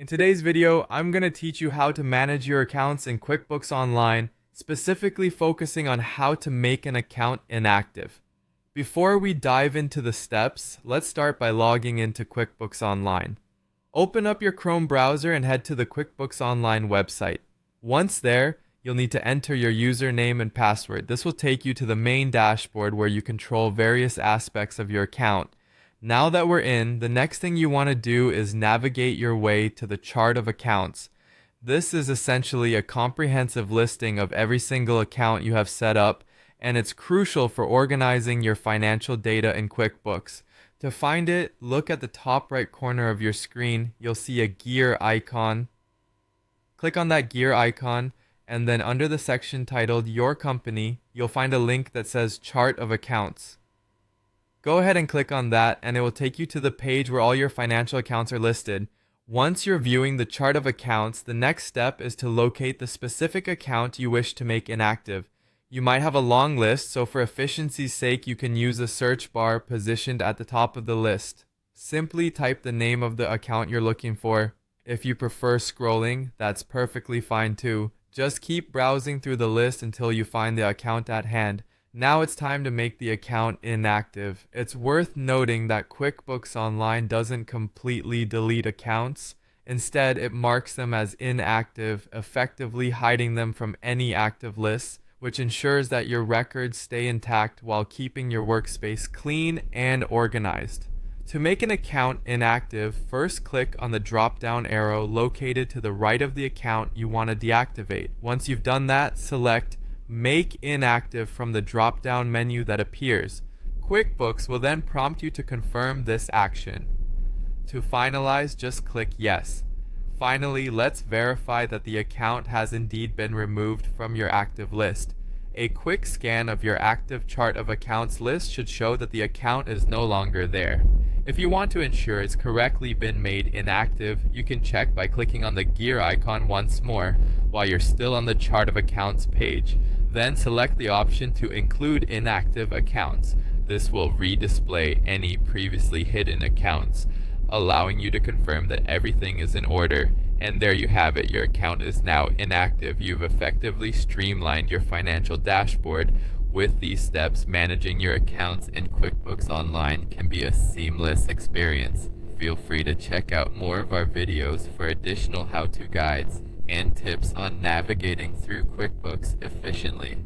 In today's video, I'm going to teach you how to manage your accounts in QuickBooks Online, specifically focusing on how to make an account inactive. Before we dive into the steps, let's start by logging into QuickBooks Online. Open up your Chrome browser and head to the QuickBooks Online website. Once there, you'll need to enter your username and password. This will take you to the main dashboard where you control various aspects of your account. Now that we're in, the next thing you want to do is navigate your way to the chart of accounts. This is essentially a comprehensive listing of every single account you have set up, and it's crucial for organizing your financial data in QuickBooks. To find it, look at the top right corner of your screen. You'll see a gear icon. Click on that gear icon, and then under the section titled Your Company, you'll find a link that says Chart of Accounts. Go ahead and click on that, and it will take you to the page where all your financial accounts are listed. Once you're viewing the chart of accounts, the next step is to locate the specific account you wish to make inactive. You might have a long list, so for efficiency's sake, you can use a search bar positioned at the top of the list. Simply type the name of the account you're looking for. If you prefer scrolling, that's perfectly fine too. Just keep browsing through the list until you find the account at hand. Now it's time to make the account inactive. It's worth noting that QuickBooks Online doesn't completely delete accounts. Instead, it marks them as inactive, effectively hiding them from any active lists, which ensures that your records stay intact while keeping your workspace clean and organized. To make an account inactive, first click on the drop-down arrow located to the right of the account you want to deactivate. Once you've done that, select Make Inactive from the drop-down menu that appears. QuickBooks will then prompt you to confirm this action. To finalize, just click Yes. Finally, let's verify that the account has indeed been removed from your active list. A quick scan of your active chart of accounts list should show that the account is no longer there. If you want to ensure it's correctly been made inactive, you can check by clicking on the gear icon once more while you're still on the chart of accounts page. Then select the option to include inactive accounts. This will redisplay any previously hidden accounts, allowing you to confirm that everything is in order. And there you have it, your account is now inactive. You've effectively streamlined your financial dashboard. With these steps, managing your accounts in QuickBooks Online can be a seamless experience. Feel free to check out more of our videos for additional how-to guides and tips on navigating through QuickBooks efficiently.